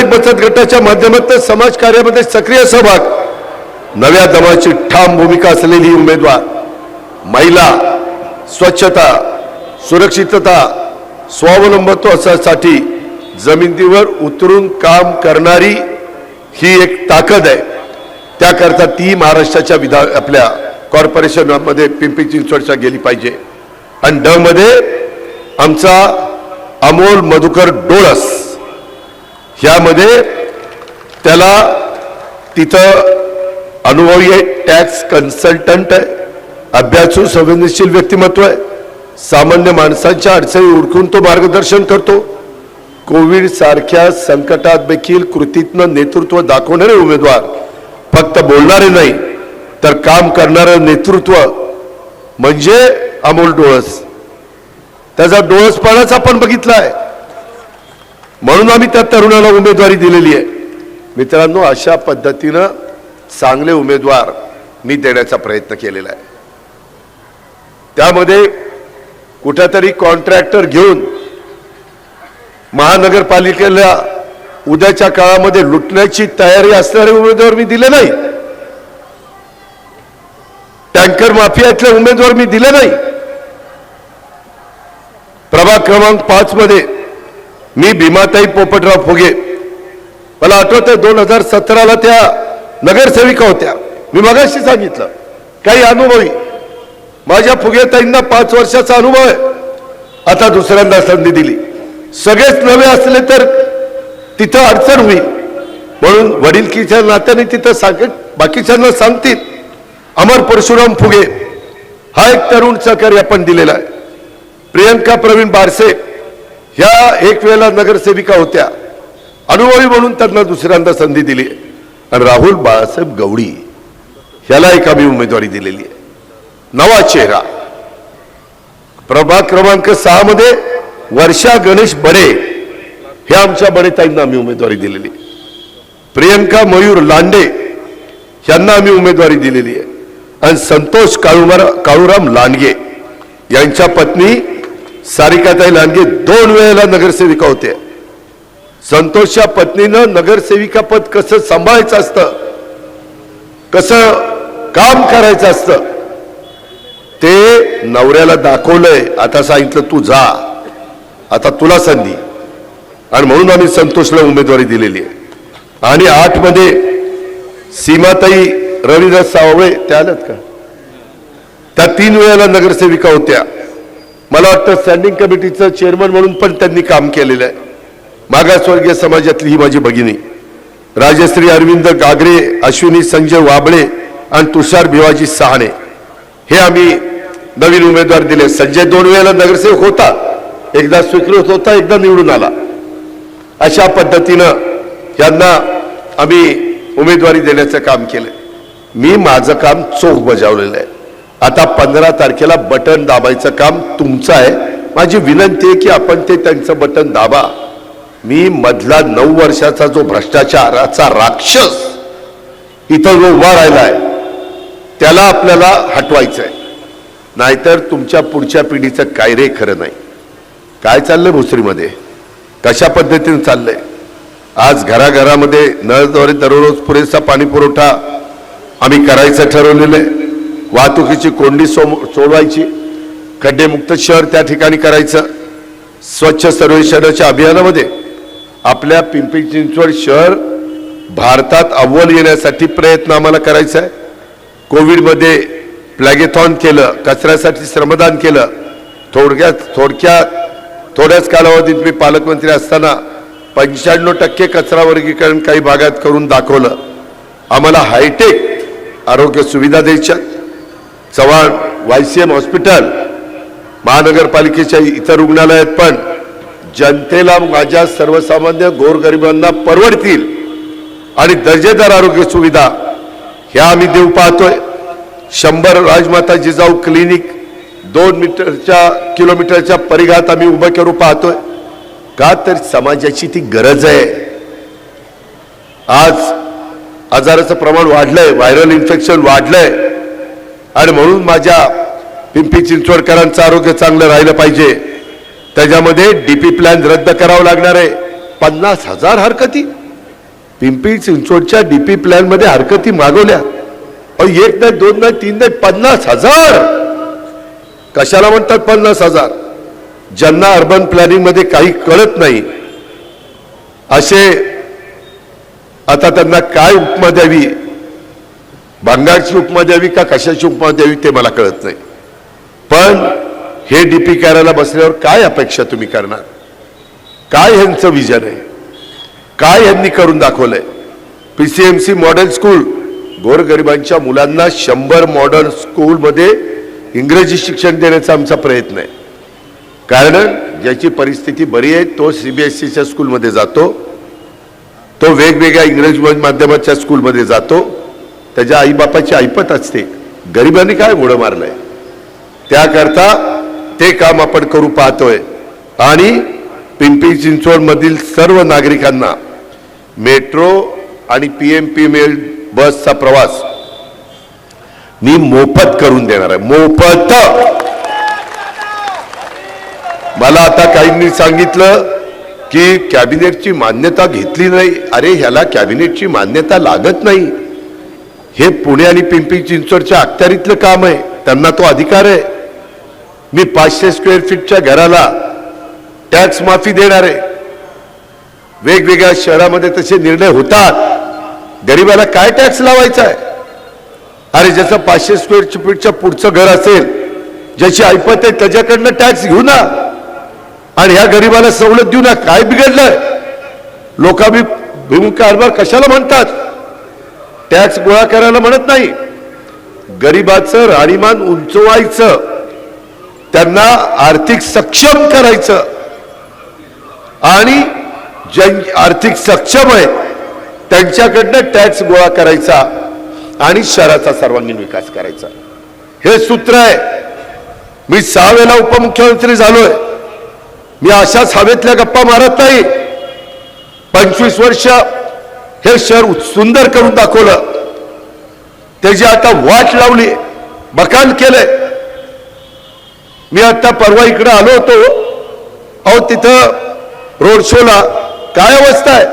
विनायक बचत गटाच्या माध्यमातून समाज कार्यामध्ये सक्रिय सहभाग, नव्या दमाची ठाम भूमिका असलेली उमेदवार, महिला, स्वच्छता, सुरक्षितता, स्वावलंबत्वासाठी जमिनीवर उतरून काम करणारी ही एक ताकद आहे. त्याकरता ती महाराष्ट्राच्या आपल्या कॉर्पोरेशनमध्ये पिंपरी चिंचवडच्या गेली पाहिजे. आणि ड मध्ये आमचा अमोल मधुकर डोळस, ह्यामध्ये त्याला तिथं अनुभवी आहे, टॅक्स कन्सल्टंट आहे, अभ्यासू संवेदनशील व्यक्तिमत्व आहे, सामान्य माणसांच्या अडचणी ओळखून तो मार्गदर्शन करतो. कोविड सारख्या संकटात देखील कृतीतनं नेतृत्व दाखवणारे उमेदवार, फक्त बोलणारे नाही तर काम करणारं नेतृत्व म्हणजे अमोल डोळस. त्याचा डोळसपणाच आपण बघितला आहे, म्हणून आम्ही त्या तरुणाला उमेदवारी दिलेली आहे. मित्रांनो, अशा पद्धतीनं चांगले उमेदवार मी देण्याचा प्रयत्न केलेला आहे. त्यामध्ये कुठेतरी कॉन्ट्रॅक्टर घेऊन महानगरपालिकेला उद्याच्या काळामध्ये लुटण्याची तयारी असणारे उमेदवार मी दिले नाही. टँकर माफियातले उमेदवार मी दिले नाही. प्रभाग क्रमांक 5 मध्ये मी भीमाताई पोपटराव फुगे, मला आठवत आहे 2017ला त्या नगरसेविका होत्या. मी मगाशी सांगितलं काही अनुभवी, माझ्या फुगेताईंना 5 वर्षाचा अनुभव आहे. आता दुसऱ्यांदा संधी दिली. सगळेच नवे असले तर तिथं अडचण होईल, म्हणून वडीलकीच्या नात्याने तिथं सांगेल, बाकीच्यांना सांगतील. अमर परशुराम फुगे हा एक तरुण सहकारी आपण दिलेला आहे. प्रियंका प्रवीण बारसे ह्या एक वेळेला नगरसेविका होत्या, अनुभवी म्हणून त्यांना दुसऱ्यांदा संधी दिली. आणि राहुल बाळासाहेब गवडी ह्याला एक आम्ही उमेदवारी दिलेली आहे. नवा चेहरा. प्रभाग क्रमांक 6 मध्ये वर्षा गणेश बडे, हे आमच्या बडेताईंना आम्ही उमेदवारी दिलेली. प्रियंका मयूर लांडे यांना आम्ही उमेदवारी दिलेली आहे. आणि संतोष काळूराम लांडगे यांच्या पत्नी सारिकाताई लांडगे 2 वेळेला नगरसेविका होते. संतोषच्या पत्नीनं नगरसेविका पद कसं सांभाळायचं असतं, कसं काम करायचं असतं ते नवऱ्याला दाखवलंय. आता सांगितलं तू जा, आता तुला संधी. आणि म्हणून आम्ही संतोषला उमेदवारी दिलेली आहे. आणि 8 मध्ये सीमाताई रविदास सावळे, त्या आल्यात का? त्या 3 वेळेला नगरसेविका होत्या. मला वाटतं स्टँडिंग कमिटीचं चेअरमन म्हणून पण त्यांनी काम केलेलं आहे. मागासवर्गीय समाजातली ही माझी भगिनी राजश्री अरविंद गागरे, अश्विनी संजय वाबळे आणि तुषार भिवाजी सहाणे, हे आम्ही नवीन उमेदवार दिले. संजय 2 वेळेला नगरसेवक होता, एकदा स्वीकृत होता, एकदा निवडून आला. अशा पद्धतीनं यांना आम्ही उमेदवारी देण्याचं काम केलं. मी माझं काम चोख बजावलेलं आहे. आता 15 तारखेला बटन दाबायचं काम तुमचं आहे. माझी विनंती आहे की आपण ते त्यांचं बटन दाबा. मी मधला 9 वर्षाचा जो भ्रष्टाचाराचा राक्षस इथं जो उभा राहिला आहे त्याला आपल्याला हटवायचं आहे, नाहीतर तुमच्या पुढच्या पिढीचं काय रे खरं नाही. काय चाललंय भोसरीमध्ये, कशा पद्धतीने चाललंय? आज घराघरामध्ये नळद्वारे दररोज पुरेसा पाणी पुरवठा आम्ही करायचं ठरवलेलं आहे. वाहतुकीची कोंडी सोडवायची, खड्डेमुक्त शहर त्या ठिकाणी करायचं. स्वच्छ सर्वेक्षणाच्या अभियानामध्ये आपल्या पिंपरी चिंचवड शहर भारतात अव्वल येण्यासाठी प्रयत्न आम्हाला करायचा आहे. कोविडमध्ये प्लॅगेथॉन केलं, कचऱ्यासाठी श्रमदान केलं. थोड्याच कालावधीत मी पालकमंत्री असताना 95% कचरा वर्गीकरण काही भागात करून दाखवलं. आम्हाला हायटेक आरोग्य सुविधा द्यायच्या. चव्हाण YCM हॉस्पिटल, महानगरपालिकेच्या इतर रुग्णालयात पण जनतेला, माझ्या सर्वसामान्य गोरगरिबांना परवडतील आणि दर्जेदार आरोग्य सुविधा ह्या आम्ही देऊ पाहतोय. 100 राजमाता जिजाऊ क्लिनिक 2 किलोमीटरच्या परिघात आम्ही उभं करू पाहतोय. का तर समाजाची ती गरज आहे. आज आजाराचं प्रमाण वाढलंय, व्हायरल इन्फेक्शन वाढलंय आणि म्हणून माझ्या पिंपरी चिंचवडकरांचं आरोग्य चांगलं राहिलं पाहिजे. त्याच्यामध्ये DP प्लॅन रद्द करावं लागणार आहे. 50,000 हरकती पिंपरी चिंचवडच्या डीपी प्लॅन मध्ये हरकती मागवल्या. एक नाही, दोन नाही, तीन नाही, 50,000. कशाला म्हणतात 50,000? ज्यांना अर्बन प्लॅनिंग मध्ये काही कळत नाही असे आता त्यांना काय उपमा द्यावी, भंगारची उपमा द्यावी का कशाची उपमा द्यावी ते मला कळत नाही. पण हे डीपी करायला बसल्यावर काय अपेक्षा तुम्ही करणार? काय ह्यांचं विजन आहे? काय यांनी करून दाखवलंय? पीसीएमसी मॉडेल स्कूल, गोरगरिबांच्या मुलांना 100 मॉडेल स्कूल मध्ये इंग्रजी शिक्षण देण्याचा आमचा प्रयत्न आहे. कारण ज्याची परिस्थिती बरी आहे तो सीबीएसईच्या स्कूलमध्ये जातो, तो वेगवेगळ्या इंग्रजी माध्यमाच्या स्कूलमध्ये जातो, त्याच्या आईबापाची ऐपत असते. गरिबांनी काय घोडं मारलंय त्याकरता ते काम आपण करू पाहतोय. आणि पिंपरी चिंचवड मधील सर्व नागरिकांना मेट्रो आणि पीएमपीएमएल बसचा प्रवास मी मोफत करून देणार आहे. मोफत. मला आता काहींनी सांगितलं की कॅबिनेटची मान्यता घेतली नाही. अरे ह्याला कॅबिनेटची मान्यता लागत नाही. हे पुणे आणि पिंपरी चिंचवडच्या अखत्यारीतलं काम आहे, त्यांना तो अधिकार आहे. मी 500 स्क्वेअर फीटच्या घराला टॅक्स माफी देणार आहे. वेगवेगळ्या शहरामध्ये तसे निर्णय होतात. गरीबाला काय टॅक्स लावायचा आहे? अरे ज्याचं 500 स्क्वेअर फीटच्या पुढचं घर असेल, ज्याची ऐपत आहे त्याच्याकडनं टॅक्स घेऊ ना, आणि ह्या गरीबाला सवलत देऊ ना. काय बिघडलंय? लोकाभिमुख कारभार कशाला म्हणतात? टॅक्स गोळा करायला म्हणत नाही. गरीबाचं राहणीमान उंचवायचं, त्यांना आर्थिक सक्षम करायचं, आणि जे आर्थिक सक्षम आहे त्यांच्याकडनं टॅक्स गोळा करायचा आणि शहराचा सर्वांगीण विकास करायचा. हे सूत्र आहे. मी 6 वेळा उपमुख्यमंत्री झालोय. मी अशाच हवेतल्या गप्पा मारत नाही. 25 वर्ष हे शहर सुंदर करून दाखवलं. त्याची आता वाट लावली, बकाल केलंय. मी आता परवा इकडे आलो होतो. अहो तिथं रोड शोला काय अवस्था आहे?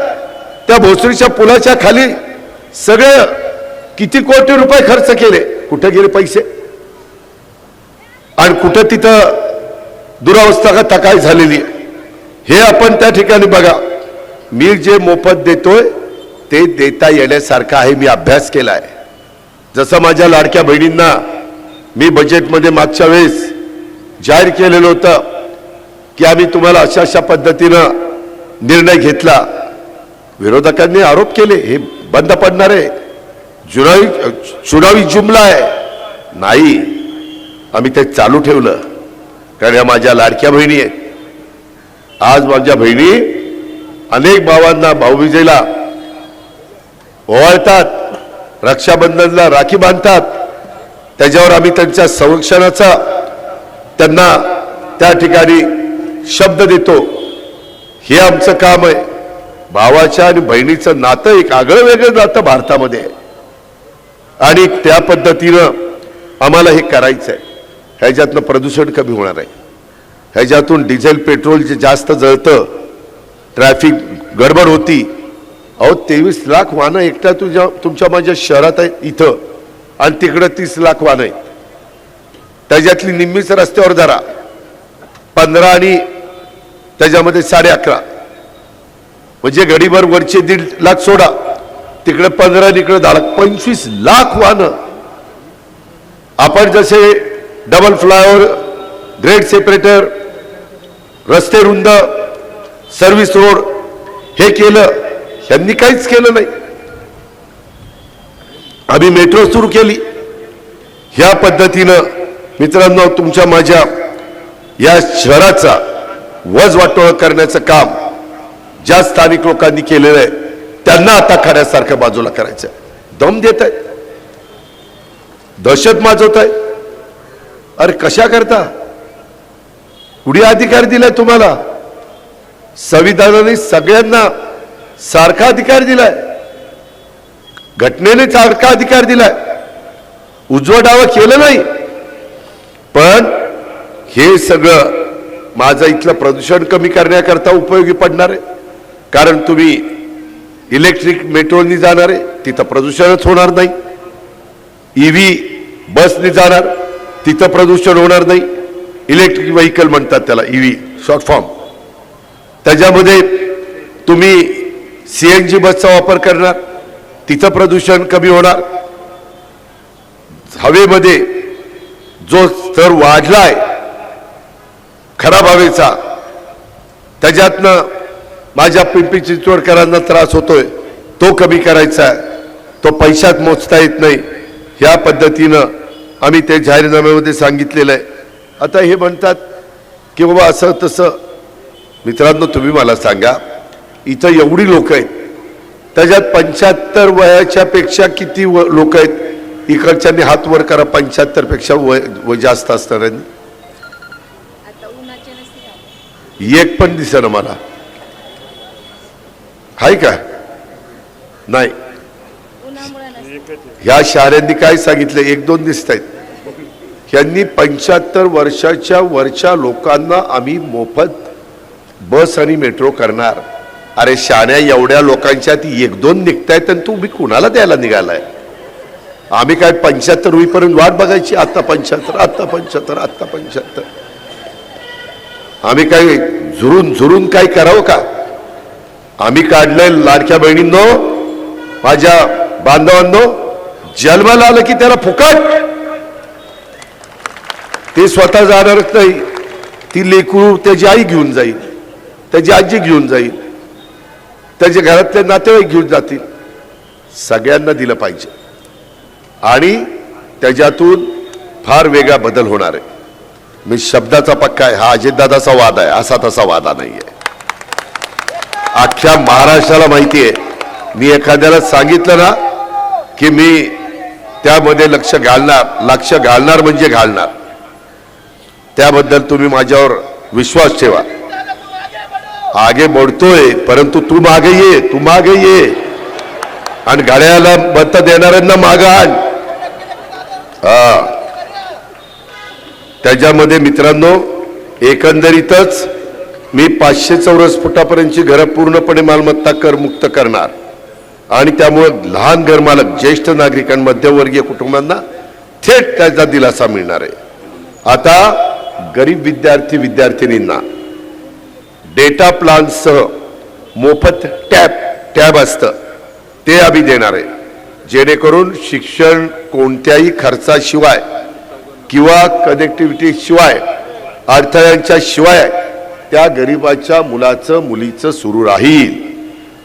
त्या भोसरीच्या पुलाच्या खाली सगळे किती कोटी रुपये खर्च केले, कुठे गेले पैसे? आणि कुठं तिथं दुरावस्था का तकाय झालेली आहे. हे आपण त्या ठिकाणी बघा. मी जे मोफत देतोय ते देता येण्यासारखं आहे. मी अभ्यास केलाय. जसं माझ्या लाडक्या बहिणींना मी बजेटमध्ये मागच्या वेळेस जाहीर केलेलं होतं की आम्ही तुम्हाला अशा अशा पद्धतीनं निर्णय घेतला. विरोधकांनी आरोप केले हे बंद पडणार आहे, चुनावी जुमला आहे. नाही, आम्ही ते चालू ठेवलं. कारण या माझ्या लाडक्या बहिणी आहेत. आज माझ्या बहिणी अनेक भावांना भाऊबीजेला ओवाळतात, रक्षाबंधनला राखी बांधतात. त्याच्यावर आम्ही त्यांच्या संरक्षणाचा त्यांना त्या ठिकाणी शब्द देतो. हे आमचं काम आहे. भावाच्या आणि बहिणीचं नातं एक आगळं वेगळं नातं भारतामध्ये आहे, आणि त्या पद्धतीनं आम्हाला हे करायचं आहे. ह्याच्यातनं प्रदूषण कमी होणार आहे. ह्याच्यातून डिझेल पेट्रोल जे जास्त जळतं, ट्रॅफिक गडबड होती. अहो 23 लाख वाहनं एकट्या तुमच्या माझ्या शहरात आहेत इथं, आणि तिकडं 30 लाख वाहनं आहेत. त्याच्यातली निम्मीच रस्त्यावर धरा, 15 आणि त्याच्यामध्ये 11.5, म्हणजे गडीभर वरचे 1.5 लाख सोडा, तिकडे 15 आणि इकडे 10 लाख, 25 लाख वाहनं. आपण जसे डबल फ्लायओव्हर, ग्रेड सेपरेटर, रस्ते रुंद, सर्व्हिस रोड हे केलं, त्यांनी काहीच केलं नाही. आम्ही मेट्रो सुरू केली. ह्या पद्धतीनं मित्रांनो तुमच्या माझ्या या शहराचा वजवाटोळ करण्याचं काम ज्या स्थानिक लोकांनी केलेलं आहे त्यांना आता खऱ्यासारखं बाजूला करायचं. दम देत आहेत, दहशत माजवत आहेत. अरे कशा करता? कुणी अधिकार दिलाय तुम्हाला? संविधानाने सगळ्यांना सारखा अधिकार दिलाय, घटनेने सारखा अधिकार दिलाय. उजवं डावं केलं नाही. पण हे सगळं माझं इथलं प्रदूषण कमी करण्याकरता उपयोगी पडणार आहे. कारण तुम्ही इलेक्ट्रिक मेट्रोनी जाणार आहे, तिथं प्रदूषणच होणार नाही. ईव्ही बसने जाणार, तिथं प्रदूषण होणार नाही. इलेक्ट्रिक व्हेकल म्हणतात त्याला, ईव्ही शॉर्ट फॉर्म. त्याच्यामध्ये तुम्ही सीएनजी बसचा वापर करणार, तिथं प्रदूषण कमी होणार. हवेमध्ये जो स्तर वाढलाय खराब हवेचा, त्याच्यातनं माझ्या पिंपरी चिंचवडकरांना त्रास होतोय, तो कमी करायचा आहे. तो पैशात मोजता येत नाही. ह्या पद्धतीनं आम्ही ते जाहीरनाम्यामध्ये सांगितलेलं आहे. आता हे म्हणतात की बाबा असं तसं. मित्रांनो, तुम्ही मला सांगा, इथं एवढी लोक आहेत, त्याच्यात 75 वयाच्या पेक्षा किती लोक आहेत? इकडच्यांनी हात वर करा. 75 पेक्षा वय जास्त असणाऱ्यांनी एक पण दिसेना मला. हाय का? नाही. ह्या शहरांनी काय सांगितलं? 1-2 दिसत आहेत. यांनी 75 वर्षाच्या वरच्या लोकांना आम्ही मोफत बस आणि मेट्रो करणार. अरे शाण्या, एवढ्या लोकांच्यात 1-2 निघतायत आणि तुम्ही कुणाला द्यायला निघालाय? आम्ही काय 75 होईपर्यंत वाट बघायची? आता 75, आता 75, आता 75. आम्ही काय झुरून काय करावं का? आम्ही काढलंय लाडक्या बहिणींनो, माझ्या बांधवांनो, जन्माला आलं की त्याला फुकट. ते स्वतः जाणारच नाही, ती लेकरू त्याची आई घेऊन जाईल, त्याची आजी घेऊन जाईल, त्याच्या घरातले नातेवाईक घेऊन जातील. सगळ्यांना दिलं पाहिजे आणि त्याच्यातून फार वेगळा बदल होणार आहे. मी शब्दाचा पक्का आहे. हा अजितदादाचा वाद आहे, असा तसा वादा नाही आहे. अख्ख्या महाराष्ट्राला माहिती आहे. मी एखाद्याला सांगितलं ना की मी त्यामध्ये लक्ष घालणार म्हणजे घालणार. त्याबद्दल तुम्ही माझ्यावर विश्वास ठेवा. आगे बढ़तोय, परंतु तू मागे ये आणि घड्याला मत देणाऱ्यांना मागे आण. त्याच्यामध्ये मित्रांनो, एकंदरीतच मी 500 चौरस फुटापर्यंतची घरं पूर्णपणे मालमत्ता कर मुक्त करणार आणि त्यामुळे लहान घरमालक, ज्येष्ठ नागरिक आणि मध्यमवर्गीय कुटुंबांना थेट त्याचा दिलासा मिळणार आहे. आता गरीब विद्यार्थीनींना डेटा प्लानसह मोफत टॅब असतं, ते आम्ही देणार आहे. जेणेकरून शिक्षण कोणत्याही खर्चाशिवाय किंवा कनेक्टिव्हिटी शिवाय, अडथळ्यांच्या शिवाय त्या गरीबाच्या मुलाचं मुलीचं सुरू राहील.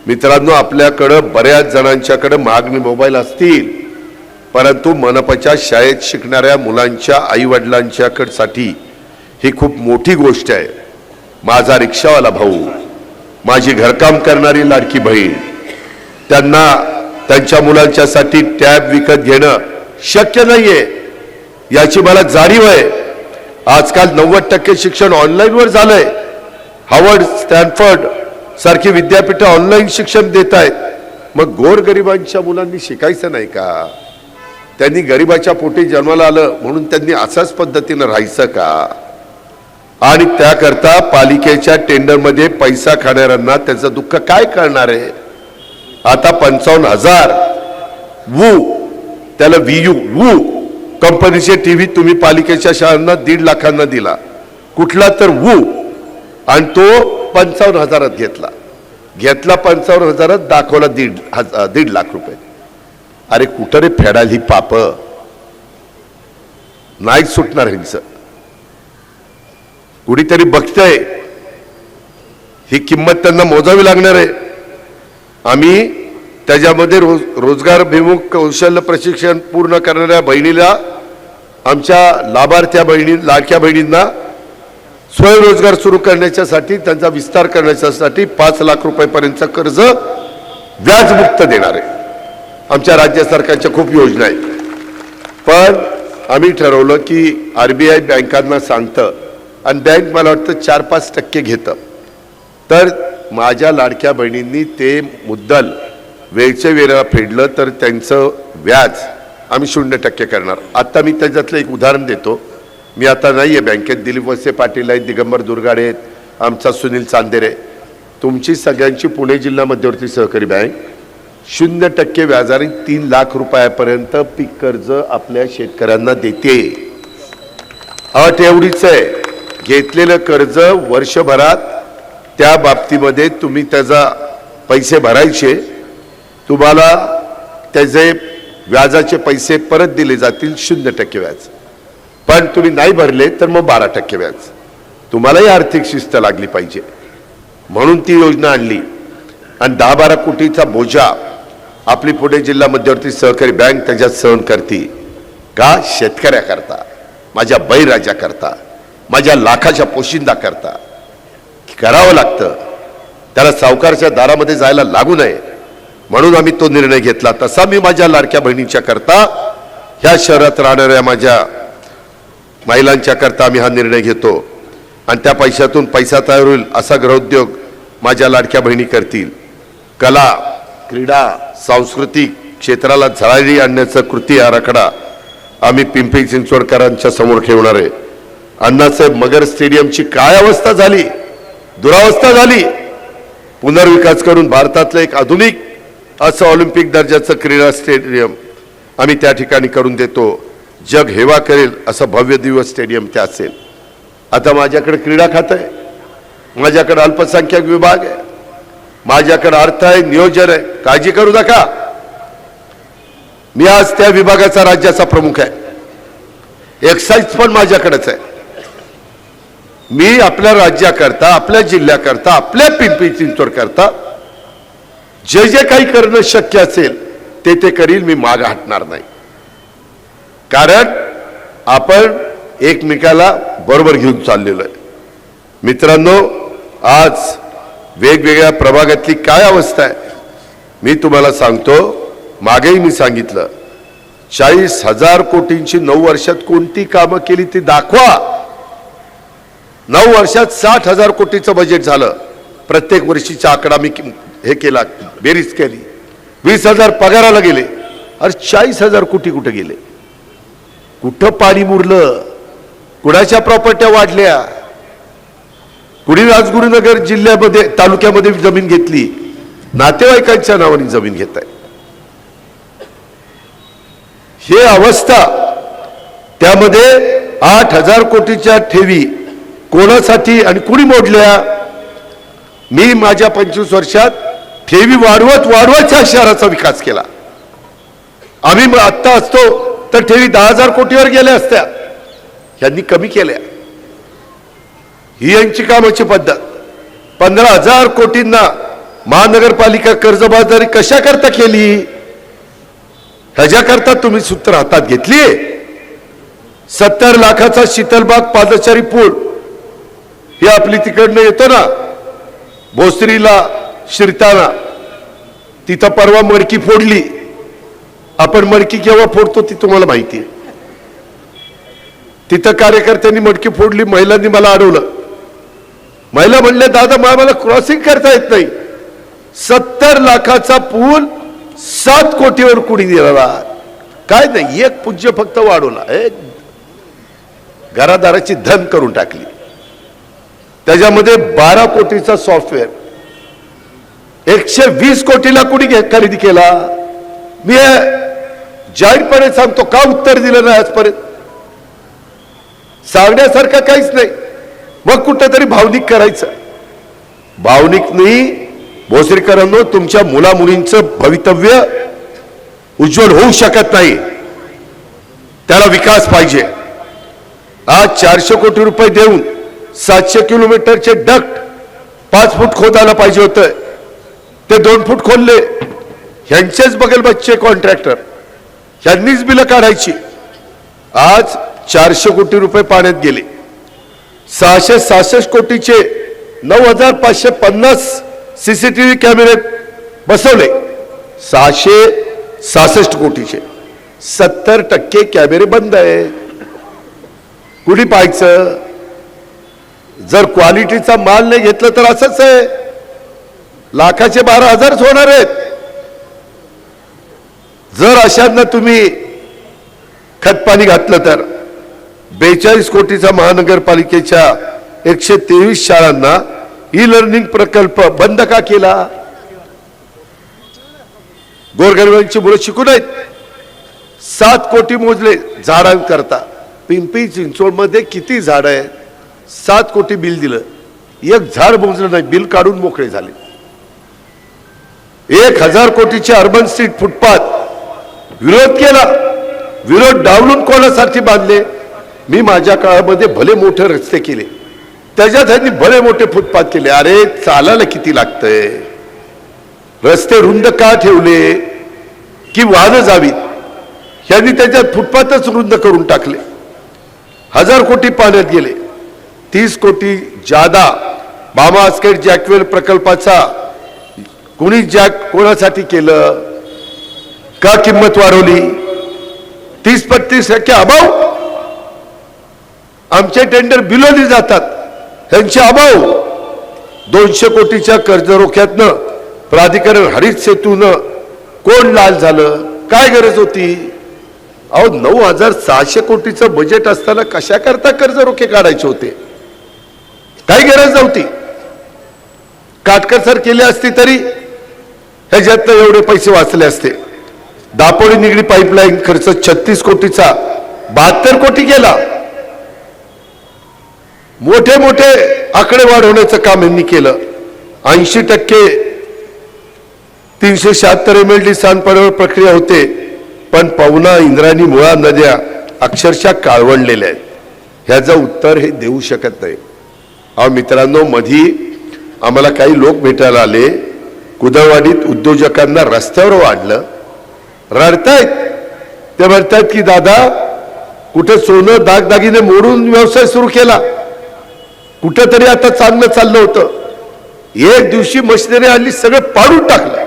मित्रांनो, आपल्याकडं बऱ्याच जणांच्याकडे महागडे मोबाईल असतील, परंतु मनपाच्या शाळेत शिकणाऱ्या मुलांच्या आईवडिलांच्याकडसाठी ही खूप मोठी गोष्ट आहे. माझा रिक्षावाला भाऊ, माझी घरकाम करणारी लाडकी बहीण, त्यांना त्यांच्या मुलांच्यासाठी टॅब विकत घेणं शक्य नाहीये, याची मला जाणीव आहे. आजकाल 90% शिक्षण ऑनलाईनवर झालंय. हार्वर्ड, स्टॅनफोर्ड सारखी विद्यापीठं ऑनलाईन शिक्षण देत आहेत. मग गोरगरिबांच्या मुलांनी शिकायचं नाही का? त्यांनी गरिबाच्या पोटी जन्माला आलं म्हणून त्यांनी अशाच पद्धतीनं राहायचं का? आणि त्याकरता पालिकेच्या टेंडरमध्ये पैसा खाणाऱ्यांना त्याचं दुःख काय करणार आहे? आता 55,000 त्याला वू कंपनीचे टीव्ही तुम्ही पालिकेच्या शाळांना 1.5 लाखांना दिला, कुठला तर आणि तो 55,000 घेतला 55,000 दाखवला 1.5 लाख रुपये. अरे कुठं रे फेडाल ही पाप? नाही सुटणार ह्यांचं. कुणीतरी बघतंय, ही किंमत त्यांना मोजावी लागणार आहे. आम्ही त्याच्यामध्ये रोजगारभिमुख कौशल्य प्रशिक्षण पूर्ण करणाऱ्या बहिणीला, आमच्या लाभार्थ्या बहिणी, लाडक्या बहिणींना स्वयंरोजगार सुरू करण्यासाठी, त्यांचा विस्तार करण्यासाठी 5 लाख रुपयेपर्यंतचं कर्ज व्याजमुक्त देणार आहे. आमच्या राज्य सरकारच्या खूप योजना आहेत. पण आम्ही ठरवलं की RBI बँकांना सांगतं आणि बँक मला वाटतं 4-5% घेतं. तर माझ्या लाडक्या बहिणींनी ते मुद्दल वेळच्या वेळेला फेडलं तर त्यांचं व्याज आम्ही 0% करणार. आता मी त्याच्यातलं एक उदाहरण देतो. मी आता नाही आहे बँकेत. दिलीप वळसे पाटील आहेत, दिगंबर दुर्गाडे आहेत, आमचा सुनील चांदेरे. तुमची सगळ्यांची पुणे जिल्हा मध्यवर्ती सहकारी बँक 0% व्याजाने 3 लाख रुपयापर्यंत पीक कर्ज आपल्या शेतकऱ्यांना देते। अट एवढीच आहे, घेतलेलं कर्ज वर्षभरात त्या बाबतीमध्ये तुम्ही त्याचा पैसे भरायचे, तुम्हाला त्याचे व्याजाचे पैसे परत दिले जातील 0% व्याज। पण तुम्ही नाही भरले तर मग 12% व्याज। तुम्हालाही आर्थिक शिस्त लागली पाहिजे म्हणून ती योजना आणली। आणि 10-12 कोटीचा बोजा आपली पुणे जिल्हा मध्यवर्ती सहकारी बँक त्याच्यात सहन करते का? शेतकऱ्याकरता, माझ्या बळीराजाकरता, माझ्या लाखाच्या पोशिंदा करता करावं लागतं। त्याला सावकारच्या दारामध्ये जायला लागू नये म्हणून आम्ही तो निर्णय घेतला। तसा मी माझ्या लाडक्या बहिणीच्या करता, ह्या शहरात राहणाऱ्या माझ्या महिलांच्या करता आम्ही हा निर्णय घेतो आणि त्या पैशातून पैसा तयार होईल असा गृहोद्योग माझ्या लाडक्या बहिणी करतील। कला, क्रीडा, सांस्कृतिक क्षेत्राला झळाळी आणण्याचा कृती आराखडा आम्ही पिंपरी चिंचवडकरांच्या समोर ठेवणार आहे। अण्णासाहेब मगर स्टेडियमची काय अवस्था झाली, दुरावस्था झाली। पुनर्विकास करून भारतातलं एक आधुनिक असं ऑलिम्पिक दर्जाचं क्रीडा स्टेडियम आम्ही त्या ठिकाणी करून देतो। जग हेवा करेल असं भव्य दिव्य स्टेडियम ते असेल। आता माझ्याकडे क्रीडा खातं आहे, माझ्याकडे अल्पसंख्याक विभाग आहे, माझ्याकडे अर्थ आहे, नियोजन आहे, काळजी करू नका। मी आज त्या विभागाचा राज्याचा प्रमुख आहे, एक्साइज पण माझ्याकडेच आहे। मी आपल्या राज्याकरता, आपल्या जिल्ह्याकरता, आपल्या पिंपरी चिंचवडकरता जे जे काही करणं शक्य असेल ते करील, मी मागे हटणार नाही। कारण आपण एकमेकाला बरोबर घेऊन चाललेलो आहे। मित्रांनो, आज वेगवेगळ्या प्रभागातली काय अवस्था आहे मी तुम्हाला सांगतो। मागेही मी सांगितलं, 40,000 कोटींची 9 वर्षात कोणती कामं केली ती दाखवा। 9 वर्षात 60,000 कोटीचं बजेट झालं। प्रत्येक वर्षीचा आकडा मी हे केला, बेरीज केली। 20,000 पगाराला गेले। अरे 40,000 कोटी कुठे गेले? कुठं पाणी मुरलं? कुणाच्या प्रॉपर्ट्या वाढल्या? कुणी राजगुरुनगर जिल्ह्यामध्ये तालुक्यामध्ये जमीन घेतली? नातेवाईकांच्या नावाने जमीन घेत आहे। हे अवस्था, त्यामध्ये 8,000 कोटीच्या ठेवी कोणासाठी आणि कुणी मोडल्या? मी माझ्या 25 वर्षात ठेवी वाढवत ह्या शहराचा विकास केला। आम्ही आत्ता असतो तर ठेवी 10,000 कोटीवर गेल्या असत्या, यांनी कमी केल्या। ही यांची कामाची पद्धत। 15,000 कोटींना महानगरपालिका कर्जबाजारी कशा करता केली? ह्याच्याकरता तुम्ही सूत्र हातात घेतली। 70 लाखाचा शीतलबाग पादचारी पूल हे आपली तिकडनं येतो ना भोसरीला शिरताना, तिथं परवा मडकी फोडली। आपण मडकी केव्हा फोडतो ती तुम्हाला माहिती आहे। तिथं कार्यकर्त्यांनी मडकी फोडली, महिलांनी मला अडवलं। महिला म्हणले, दादा मला क्रॉसिंग करता येत नाही। 70 लाखाचा पूल 7 कोटीवर कुणी दिला? काय नाही, एक पूज्य फक्त वाढवला, घरादाराची धन करून टाकली। त्याच्यामध्ये 12 कोटीचा सॉफ्टवेअर, 120 कोटीला कुणी खरेदी केला? मी जाहीरपणे सांगतो, का उत्तर दिलं नाही आजपर्यंत? सांगण्यासारखं काहीच नाही। मग कुठेतरी भावनिक करायचं। भावनिक नाही भोसरीकरांनो, तुमच्या मुला मुलींचं भवितव्य उज्ज्वल होऊ शकत नाही, त्याला विकास पाहिजे। आज 400 कोटी रुपये देऊन 700 किलोमीटरचे डक्ट 5 फूट खोदायला पाहिजे होतं, ते 2 फूट खोदले। ह्यांचेच बगल बच्चे कॉन्ट्रॅक्टर, ह्यांनीच बिलं काढायची। आज 400 कोटी रुपये पाण्यात गेले। 666 कोटीचे 9,550 सीसीटीव्ही कॅमेरे बसवले। 666 कोटीचे 70% कॅमेरे बंद आहे। कुणी पाहायचं? जर क्वालिटीचा माल नाही घेतला तर असंच आहे, लाखाचे 12,000 होणार आहेत। जर अशांना तुम्ही खतपाणी घातलं तर 42 कोटीचा महानगरपालिकेच्या 123 शाळांना ई लर्निंग प्रकल्प बंद का केला? गोरगरिबांची मुलं शिकू नयेत. 7 कोटी मोजले झाडांकरता. पिंपरी चिंचवडमध्ये किती झाड आहेत? 7 कोटी बिल दिलं, एक झाड मोजलं नाही, बिल काढून मोकळे झाले. 1000 कोटीचे अर्बन स्ट्रीट फुटपाथ विरोध केला. विरोध डावलून कोणासाठी बांधले? मी माझ्या काळामध्ये भले मोठे रस्ते केले, त्याच्यात त्यांनी भले मोठे फुटपाथ केले. अरे चालायला किती लागतंय? रस्ते रुंद का ठेवले? की वाहनं जावीत. यांनी त्याच्यात फुटपाथच रुंद करून टाकले. 1000 कोटी पाण्यात गेले. 30 कोटी जादा बामास्केट जॅकवेल प्रकल्पाचा कोणी कोणासाठी केलं? का किंमत वाढवली? 30-35% अभाव. आमचे टेंडर बिलवली जातात, त्यांचे अभाव. 200 कोटीच्या कर्ज रोख्यातनं प्राधिकरण हरित सेतूनं कोण लाल झालं? काय गरज होती? अहो 9600 कोटीचं बजेट असताना कशा करता कर्ज रोखे काढायचे होते? काही गरज नव्हती. काटकसर केली असती तरी ह्याच्यात एवढे पैसे वाचले असते. दापोडी निगडी पाईपलाईन खर्च 36 कोटीचा 72 कोटी केला. मोठे मोठे आकडे वाढवण्याचं काम यांनी केलं. 80% 376 MLD सांडपाण्यावर प्रक्रिया होते, पण पवना, इंद्रायणी, मुळा नद्या अक्षरशः काळवंडलेल्या आहेत. ह्याचं उत्तर हे देऊ शकत नाही. अहो मित्रांनो, मधी आम्हाला काही लोक भेटायला आले. कुदळवाडीत उद्योजकांना रस्त्यावर वाढलं, रडतायत. ते म्हणतायत की दादा, कुठं सोनं दागदागिने मोडून व्यवसाय सुरू केला, कुठं तरी आता चांगलं चाललं होतं, एक दिवशी मशिनरी आणली, सगळं पाडून टाकलं.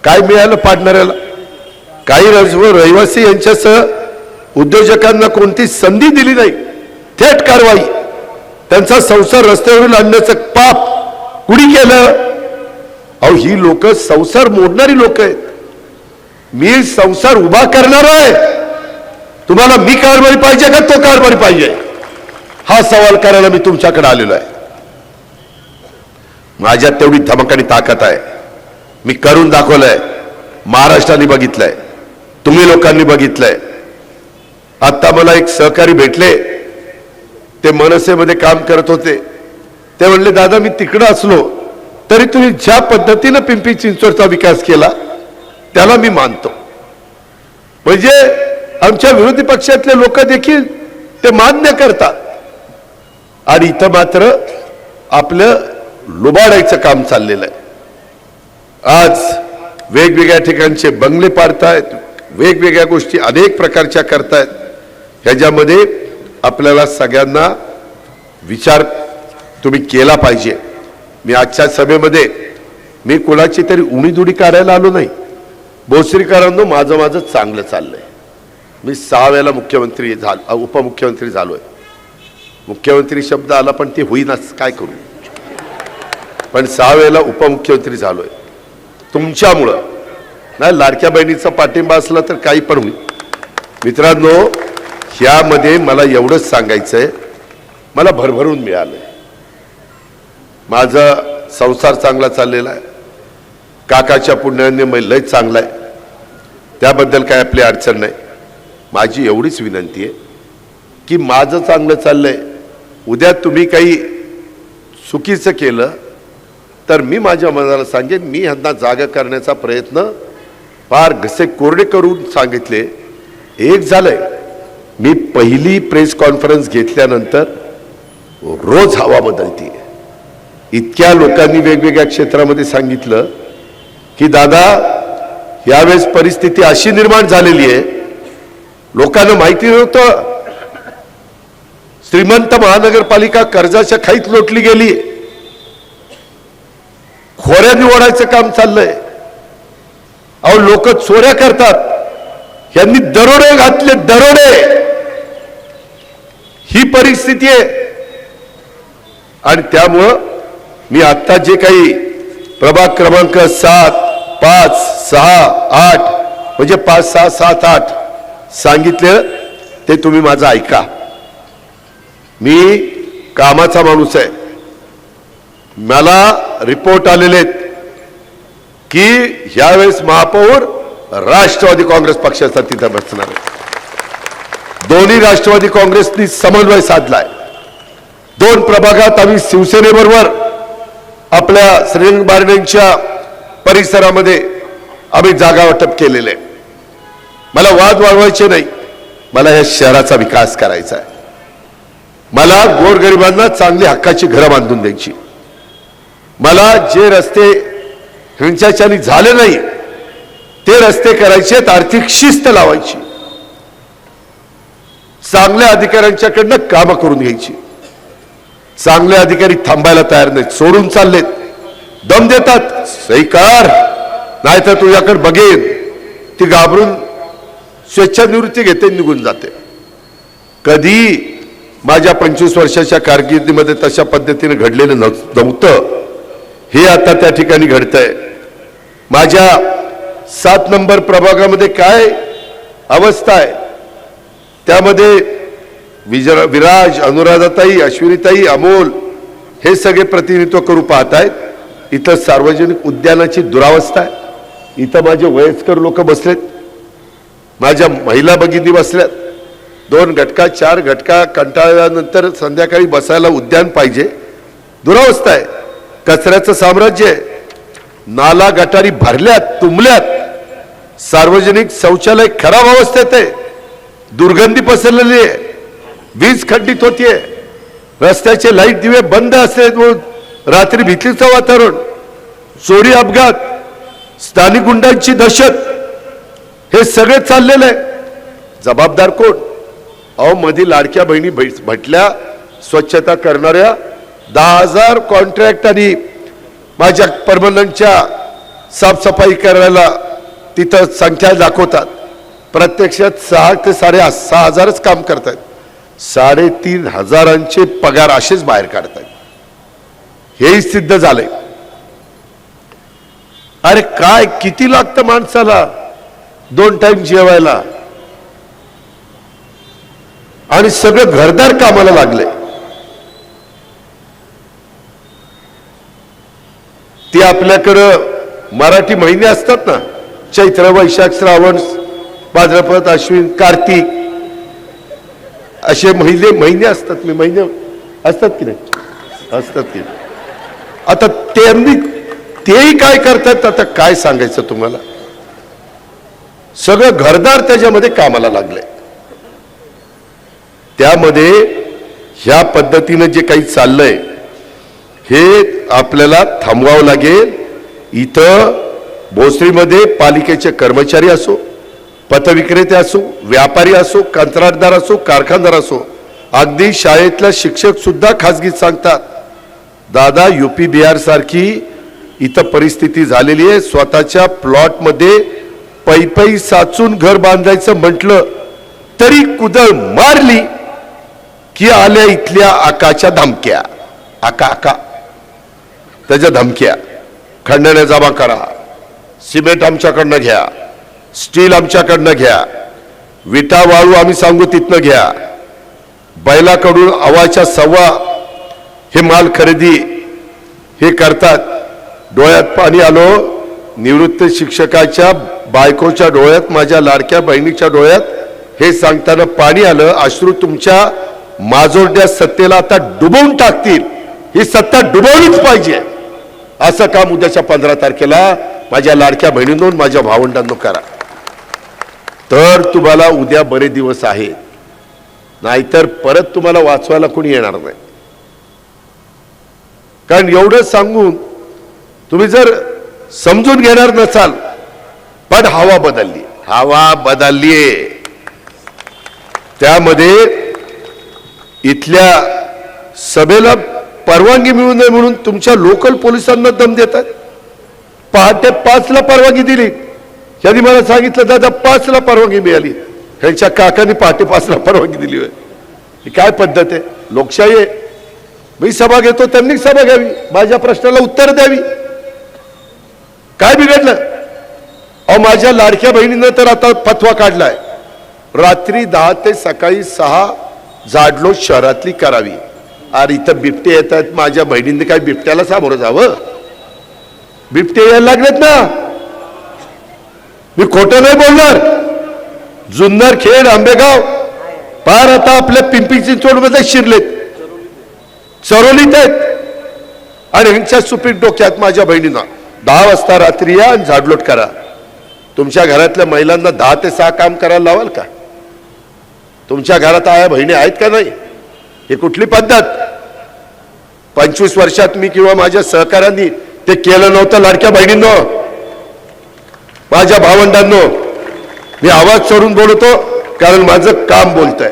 काय मिळालं पाडणाऱ्याला? काही रहिवासी यांच्यासह उद्योजकांना कोणती संधी दिली नाही. थेट कारवाई. त्यांचा संसार रस्त्यावरून आणण्याचं पाप कुणी केलं? अहो ही लोक संसार मोडणारी लोक आहेत. मी संसार उभा करणार आहे. तुम्हाला मी कारभारी पाहिजे का तो कारभारी पाहिजे? हा सवाल करायला मी तुमच्याकडे आलेलो आहे. माझ्यात तेवढी धमक आणि ताकद आहे. मी करून दाखवलंय. महाराष्ट्राने बघितलंय, तुम्ही लोकांनी बघितलंय. आता मला एक सहकारी भेटले, ते मनसेमध्ये काम करत होते. ते म्हणले दादा, मी तिकडं असलो तरी तुम्ही ज्या पद्धतीने पिंपरी चिंचवडचा विकास केला त्याला मी मानतो. म्हणजे आमच्या विरोधी पक्षातले लोक देखील ते मान्य करतात. आणि इथं मात्र आपलं लुबाडायचं काम चाललेलं आहे. आज वेगवेगळ्या ठिकाणचे बंगले पाडतायत, वेगवेगळ्या गोष्टी अनेक प्रकारच्या करतायत. ह्याच्यामध्ये आपल्याला सगळ्यांना विचार तुम्ही केला पाहिजे. मी आजच्या सभेमध्ये मी कुणाची तरी उणीदुडी काढायला आलो नाही. भोसरीकरांनो, माझं चांगलं चाललंय. मी 6 वेळेला मुख्यमंत्री उपमुख्यमंत्री झालोय. मुख्यमंत्री शब्द आला पण ते होईनाच, काय करू. पण 6 वेळेला उपमुख्यमंत्री झालोय तुमच्यामुळं. नाही, लाडक्या बहिणीचा पाठिंबा असला तर काही पण होईल. मित्रांनो, ह्यामध्ये मला एवढंच सांगायचंय, मला भरभरून मिळालंय. माझा संसार चांगला चाललेला आहे. काकाच्या पुण्याने लय चांगला आहे, त्याबद्दल काय आपली अडचण नाही. माझी एवढीच विनंती आहे की माझं चांगलं चाललंय. उद्या तुम्ही काही चुकीचं केलं तर मी माझ्या मनाला सांगेन. मी ह्यांना जागा करण्याचा प्रयत्न फार घसे कोरडे करून सांगितले. एक झालंय, मी पहिली प्रेस कॉन्फरन्स घेतल्यानंतर रोज हवा बदलती. इतक्या लोकांनी वेगवेगळ्या क्षेत्रामध्ये सांगितलं की दादा, यावेळेस परिस्थिती अशी निर्माण झालेली आहे, लोकांना माहिती नव्हतं. श्रीमंत महानगरपालिका कर्जाच्या खाईत लोटली गेली. खोऱ्यांनी ओढायचं काम चाललंय. अहो लोक चोऱ्या करतात. यांनी दरोडे घातले, दरोडे. ही परिस्थिती आहे. आणि त्यामुळं मी आता जे काही प्रभाग क्रमांक 7, 5, 6, 8 म्हणजे 5, 6, 7, 8 सांगितलं ते तुम्ही माझं ऐका. मी कामाचा माणूस आहे. मला रिपोर्ट आलेले आहेत. की यावेळेस महापौर राष्ट्रवादी काँग्रेस पक्षाचा तिथे बसणार आहे. दोन्ही राष्ट्रवादी काँग्रेसनी समन्वय साधलाय. 2 प्रभागात आम्ही शिवसेनेबरोबर आपल्या श्रीरंग बारणेंच्या परिसरामध्ये आम्ही जागा वाटप केलेले. मला वाद वाढवायचे नाही, मला या शहराचा विकास करायचा आहे. मला गोरगरिबांना चांगली हक्काची घरं बांधून द्यायची. मला जे रस्ते ह्यांच्याच्याने झाले नाही ते रस्ते करायचे, आर्थिक शिस्त लावायची, चांगल्या अधिकाऱ्यांच्याकडनं कामं करून घ्यायची. चांगले अधिकारी थांबायला तयार नाहीत, सोडून चाललेत, दम देतात, सही कर नाहीतर तुझ्याकडे बघेन. ती घाबरून स्वेच्छानिवृत्ती घेते, निघून जाते. कधी माझ्या 25 वर्षाच्या कारकिर्दीमध्ये तशा पद्धतीने घडलेलं नव्हतं. हे आता त्या ठिकाणी घडतंय. माझ्या 7 नंबर प्रभागामध्ये काय अवस्था आहे, त्यामध्ये विराज, अनुराधाताई, अश्विनीताई, अमोल हे सगळे प्रतिनिधित्व करू पाहतायत. इथं सार्वजनिक उद्यानाची दुरावस्था आहे. इथं माझे वयस्कर लोक बसलेत, माझ्या महिला भगिनी बसल्यात. 2 घटका 4 घटका कंटाळल्यानंतर संध्याकाळी बसायला उद्यान पाहिजे. दुरावस्था आहे. कचऱ्याचं साम्राज्य आहे. नाला गटारी भरल्यात, तुंबल्यात. सार्वजनिक शौचालय खराब अवस्थेत आहे. दुर्गंधी पसरलेली आहे. वीज खंडित होतीये. रस्त्याचे लाईट दिवे बंद असले, रात्री भीतीचं वातावरण, चोरी, अपघात, स्थानिक गुंडांची दहशत, हे सगळे चाललेलं आहे. जबाबदार कोण? अहो, मध्ये लाडक्या बहिणी भेटल्या, स्वच्छता करणाऱ्या 10,000 कॉन्ट्रॅक्ट आणि माझ्या परमनंटच्या साफसफाई करायला तिथं संख्या दाखवतात. प्रत्यक्षात 6 ते 6,500च काम करतायत. 3,500चे पगार असेच बाहेर काढतायत. हेही सिद्ध झालंय. अरे काय किती लागतं माणसाला 2 टाइम जेवायला, आणि सगळं घरदार कामाला लागले. ते आपल्याकडं मराठी महिने असतात ना, चैत्र, वैशाख, श्रावण, भाद्रपद, अश्विन, कार्तिक, असे महिने असतात. मी महिने असतात की नाही? असतात की. आता तेही काय करतात, आता काय सांगायचं तुम्हाला. सगळं घरदार त्याच्यामध्ये कामाला लागले. त्यामध्ये ह्या पद्धतीने जे काही चाललंय हे आपल्याला थांबवावं लागेल. इथं भोसरीमध्ये पालिकेचे कर्मचारी असो, पथविक्रेते असो, व्यापारी असो, कंत्राटदार असो, कारखानदार असो, अगदी शाळेतल्या शिक्षक सुद्धा खासगीत सांगतात, दादा UP बिहार सारखी इथं परिस्थिती झालेली आहे. स्वतःच्या प्लॉटमध्ये पैपै साचून घर बांधायचं म्हटलं तरी कुदळ मारली की आल्या इथल्या आकाच्या धमक्या. आका त्याच्या धमक्या, खंडण्या जमा करा, सिमेंट आमच्याकडनं घ्या, स्टील आमच्याकडनं घ्या, विटा वाळू आम्ही सांगू तिथनं घ्या. बैलाकडून अवाच्या सव्वा हे माल खरेदी हे करतात. डोळ्यात पाणी आलो. निवृत्त शिक्षकाच्या बायकोच्या डोळ्यात, माझ्या लाडक्या बहिणीच्या डोळ्यात हे सांगताना पाणी आलं. अश्रू तुमच्या माजोरड्या सत्तेला आता डुबवून टाकतील. ही सत्ता डुबवलीच पाहिजे. असं काम उद्याच्या 15 तारखेला माझ्या लाडक्या बहिणींनो, माझ्या भावंडांनो करा. तर तुम्हाला उद्या बरे दिवस आहेत. नाहीतर परत तुम्हाला वाचवायला कोणी येणार नाही. कारण एवढं सांगून तुम्ही जर समजून घेणार नसाल, पण हवा बदललीये. त्यामध्ये इथल्या सभेला परवानगी मिळू नये म्हणून तुमच्या लोकल पोलिसांना दम देतात. पहाटे 5ला परवानगी दिली. त्यांनी मला सांगितलं, दादा 5ला परवानगी मिळाली. त्यांच्या काकांनी पहाटे 5ला परवानगी दिली. ही काय पद्धत आहे? लोकशाही आहे. मी सभा घेतो, त्यांनी सभा घ्यावी, माझ्या प्रश्नाला उत्तर द्यावी. काय बिघडलं? अहो, माझ्या लाडक्या बहिणीनं तर आता फतवा काढलाय, रात्री 10 ते सकाळी 6 जाडलोट शहरातली करावी. अरे इथं बिबटे येतात, माझ्या बहिणींनी काय बिबट्याला सामोरं जावं? बिबटे यायला लागलेत ना. मी खोटं नाही बोलणार. जुन्नर, खेड, आंबेगाव पार आता आपल्या पिंपरी चिंचवडमध्ये शिरलेत, चरोलीत आहेत. आणि ह्यांच्या सुपीक डोक्यात माझ्या बहिणींना 10 वाजता रात्री या आणि झाडलोट करा. तुमच्या घरातल्या महिलांना 10 ते 6 काम करायला लावाल का? तुमच्या घरात आया बहिणी आहेत का नाही? ही कुठली पद्धत? 25 वर्षात मी किंवा माझ्या सहकाऱ्यांनी ते केलं नव्हतं. लाडक्या बहिणींनो, माझ्या भावंडांनो, मी आवाज चढून बोलतो कारण माझं काम बोलतंय,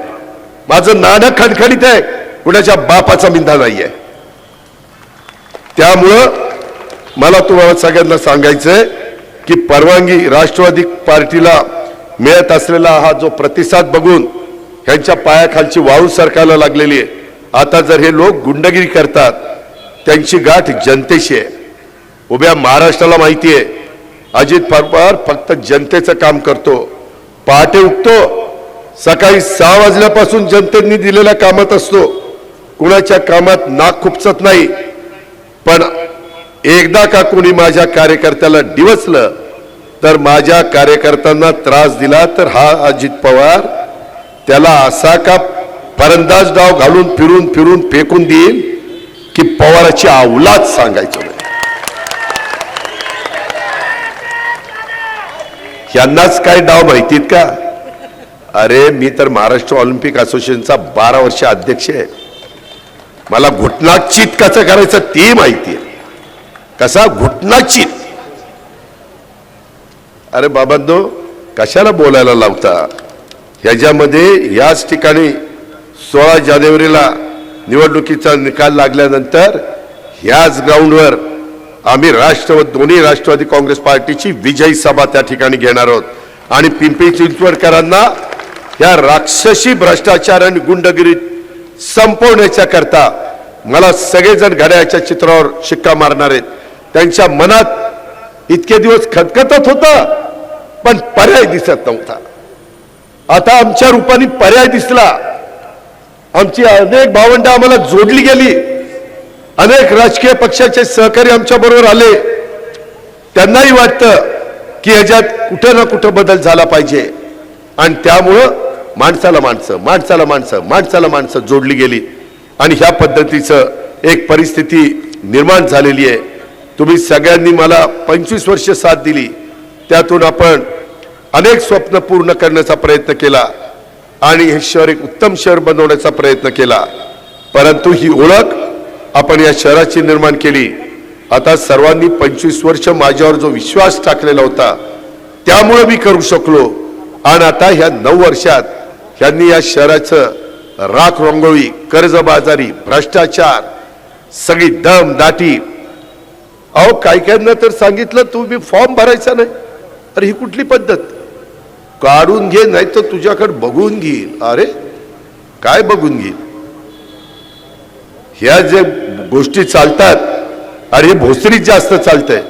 माझं नाणं खणखणीत आहे, कुणाच्या बापाचा मिंधा नाहीये. त्यामुळं मला तुम्हाला सगळ्यांना सांगायचंय की परवानगी राष्ट्रवादी पार्टीला मिळत असलेला हा जो प्रतिसाद बघून ह्यांच्या पायाखालची वाळू सरकायला लागलेली आहे. आता जर हे लोक गुंडगिरी करतात, त्यांची गाठ जनतेशी आहे. उभ्या महाराष्ट्राला माहिती आहे अजित पवार फक्त जनतेचं काम करतो. पहाटे उठतो, सकाळी 6 वाजल्यापासून जनतेने दिलेल्या कामात असतो, कुणाच्या कामात नाक खुपसत नाही. पण एकदा का कोणी माझ्या कार्यकर्त्याला डिवचलं तर, माझ्या कार्यकर्त्यांना त्रास दिला तर हा अजित पवार त्याला असा का फरंदाज डाव घालून फिरून फिरून फेकून देईल की पवाराची औलाद सांगायचं नाही. यांनाच काय डाव माहितीत का? अरे मी तर महाराष्ट्र ऑलिम्पिक असोसिएशनचा 12 वर्ष अध्यक्ष आहे. मला घुटनाचित कसं करायचं ते माहिती आहे. कसा घुटनाचित? अरे बाबांनो, कशाला बोलायला लावता? ह्याच्यामध्ये याच ठिकाणी 16 जानेवारीला निवडणुकीचा निकाल लागल्यानंतर ह्याच ग्राउंडवर आम्ही दोन्ही राष्ट्रवादी काँग्रेस पार्टीची विजयी सभा त्या ठिकाणी घेणार आहोत. आणि पिंपरी चिंचवडकरांना या राक्षसी भ्रष्टाचार आणि गुंडगिरीत संपवण्याच्या करता मला सगळेजण घड्याळाच्या चित्रावर शिक्का मारणार आहेत. त्यांच्या मनात इतके दिवस खतखतत होता, पण पर्याय दिसत नव्हता. आता आमच्या रूपाने पर्याय दिसला. आमची अनेक भावंड आम्हाला जोडली गेली. अनेक राजकीय पक्षाचे सहकारी आमच्या बरोबर आले. त्यांनाही वाटतं की याच्यात कुठं ना कुठं बदल झाला पाहिजे. आणि त्यामुळं माणसाला माणसं, माणसाला माणसं, माणसाला माणसं जोडली गेली. आणि ह्या पद्धतीचं एक परिस्थिती निर्माण झालेली आहे. तुम्ही सगळ्यांनी मला 25 वर्ष साथ दिली. त्यातून आपण अनेक स्वप्न पूर्ण करण्याचा प्रयत्न केला आणि हे शहर एक उत्तम शहर बनवण्याचा प्रयत्न केला. परंतु ही ओळख आपण या शहराची निर्माण केली. आता सर्वांनी 25 वर्ष माझ्यावर जो विश्वास टाकलेला होता त्यामुळे मी करू शकलो. आणि आता ह्या 9 वर्षात ह्यांनी या शहराचं राख रंगोळी, कर्जबाजारी, भ्रष्टाचार, सगळी दम दाटी. अहो कायकांना तर सांगितलं तुम्ही फॉर्म भरायचा नाही. अरे ही कुठली पद्धत? काढून घे नाही तर तुझ्याकडे बघून घेईल. अरे काय बघून घेईल? ह्या जे गोष्टी चालतात, अरे भोसरीत जास्त चालतंय.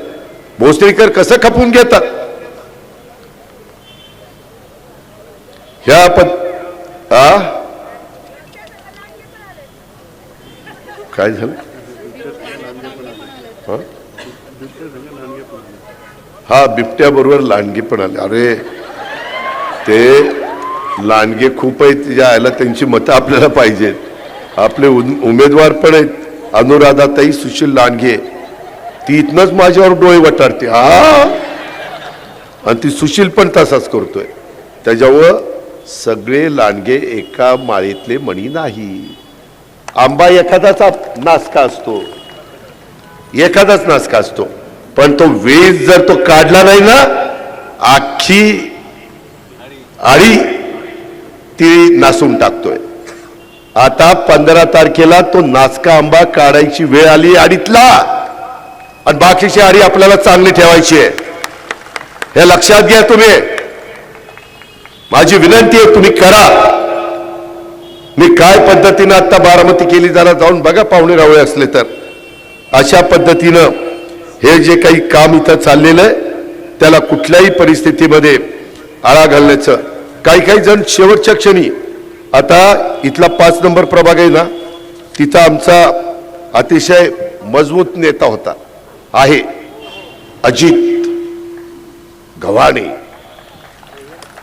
भोसरीकर कसं खपून घेतात ह्या काय झालं? हा बिबट्या बरोबर लांडगे पण आले. अरे ते लांडगे खूप आहेत, यायला त्यांची मतं आपल्याला पाहिजेत. आपले उमेदवार पण आहेत, अनुराधाताई सुशील लांडगे. ती इथनच माझ्यावर डोळे वटारते. हा, आणि ती सुशील पण तसाच करतोय. त्याच्यावर सगळे लांडगे एका माळेतले मणी नाही. आंबा एखादाच नासका असतो, एखादाच नासका असतो, पण तो वेज जर तो काढला नाही ना, आखी आळी ती नासून टाकतोय. आता 15 तारखेला तो नासका आंबा काढायची वेळ आली आडीतला. आणि बाकीची आडी आपल्याला चांगली ठेवायची आहे. हे लक्षात घ्या तुम्ही. माझी विनंती आहे तुम्ही करा. मी काय पद्धतीनं आता बारामती केली जरा जाऊन बघा, पाहुणे रावळे असले तर. अशा पद्धतीनं हे जे काही काम इथं चाललेलं आहे त्याला कुठल्याही परिस्थितीमध्ये आळा घालण्याचं. काही जण शेवटच्या क्षणी, आता इथला 5 नंबर प्रभाग आहे ना, तिथं आमचा अतिशय मजबूत नेता होता आहे, अजित गव्हाणे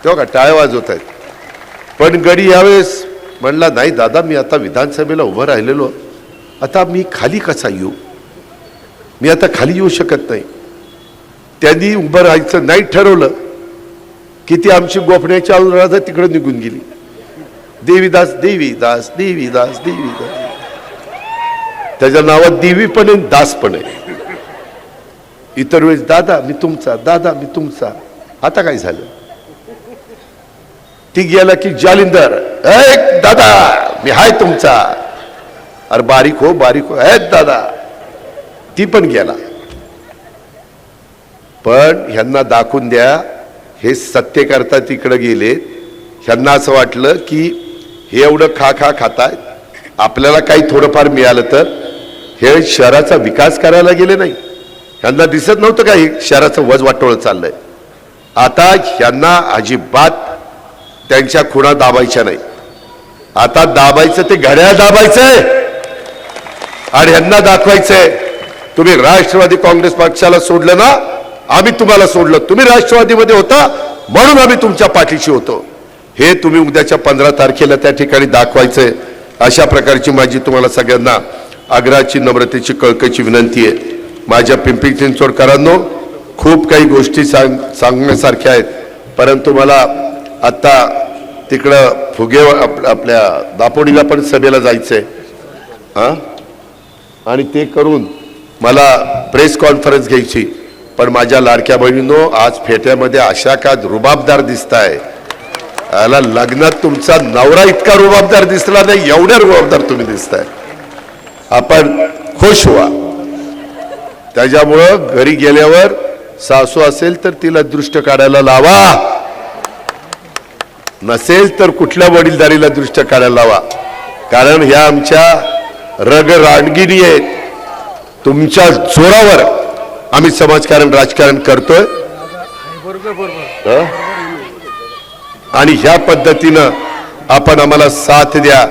तेव्हा का टाळ्या वाजवत आहेत. पण गडी यावेळेस म्हणला नाही दादा, मी आता विधानसभेला उभं राहिलेलो, आता मी खाली कसा येऊ, मी आता खाली येऊ शकत नाही. त्यांनी उभं राहायचं नाही ठरवलं की ती आमची गोफण्याची अनुराधा तिकडे निघून गेली. देवीदास देवीदास देवीदास देवीदास, त्याच्या नावात देवी पण आहे दास पण आहे. इतर वेळेस दादा मी तुमचा, दादा मी तुमचा. आता काय झालं, ती गेला की जालिंदर दादा मी हाय तुमचा, अरे बारीक हो बारीक हो दादा. ती पण गेला. पण ह्यांना दाखवून द्या, हे सत्य करता तिकडे गेले. ह्यांना असं वाटलं की हे एवढं खातायत, आपल्याला काही थोडंफार मिळालं तर. हे शहराचा विकास करायला गेले नाही. ह्यांना दिसत नव्हतं का हे शहराचं वजवाटोळ चाललंय. आता ह्यांना अजिबात त्यांच्या खुणा दाबायच्या नाही. आता दाबायचं ते घड्याळ दाबायचंय आणि ह्यांना दाखवायचंय तुम्ही राष्ट्रवादी काँग्रेस पक्षाला सोडलं ना, आम्ही तुम्हाला सोडलं. तुम्ही राष्ट्रवादीमध्ये होता म्हणून आम्ही तुमच्या पाठीशी होतो. हे तुम्ही उद्याच्या 15 तारखेला त्या ठिकाणी दाखवायचंय. अशा प्रकारची माझी तुम्हाला सगळ्यांना आग्रहाची, नम्रतेची, कळकळीची विनंती आहे. माझ्या पिंपरी चिंचवडकरांनो, खूप काही गोष्टी सांगण्यासारख्या आहेत, परंतु मला आता तिकडं फुगे आपल्या दापोडीला पण सभेला जायचंय आणि ते करून मला प्रेस कॉन्फरन्स घ्यायची. पण माझ्या लाडक्या बहिणींनो, आज फेट्यामध्ये अशा का रुबाबदार दिसताय. याला लग्नात तुमचा नवरा इतका रुबाबदार दिसला नाही, एवढ्या रुबाबदार तुम्ही दिसताय. आपण खुश व्हा. त्याच्यामुळं घरी गेल्यावर सासू असेल तर तिला दृष्ट काढायला लावा, नसेल तर कुठल्या वडीलधारीला दृष्ट काढायला लावा. कारण ह्या आमच्या रग राणगिरी आहेत. तुमच्या जोरावर आम्ही समाजकारण, राजकारण करतोय आणि ह्या पद्धतीनं आपण आम्हाला साथ द्या.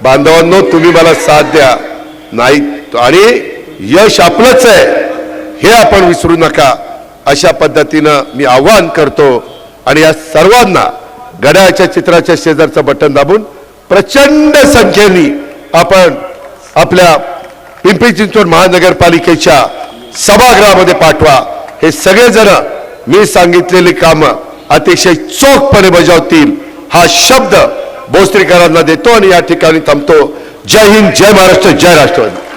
बांधवांनो, तुम्ही मला साथ द्या. नाही आणि यश आपलंच आहे हे आपण विसरू नका. अशा पद्धतीनं मी आवाहन करतो आणि या सर्वांना घड्याळाच्या चित्राच्या शेजारचं बटन दाबून प्रचंड संख्येने आपण आपल्या पिंपरी चिंचवड महानगरपालिकेच्या सभागृहामध्ये पाठवा. हे सगळेजण मी सांगितलेली कामं अतिशय चोखपणे बजावतील हा शब्द भोसरीकरांना देतो आणि या ठिकाणी थांबतो. जय हिंद, जय महाराष्ट्र, जय राष्ट्रवादी.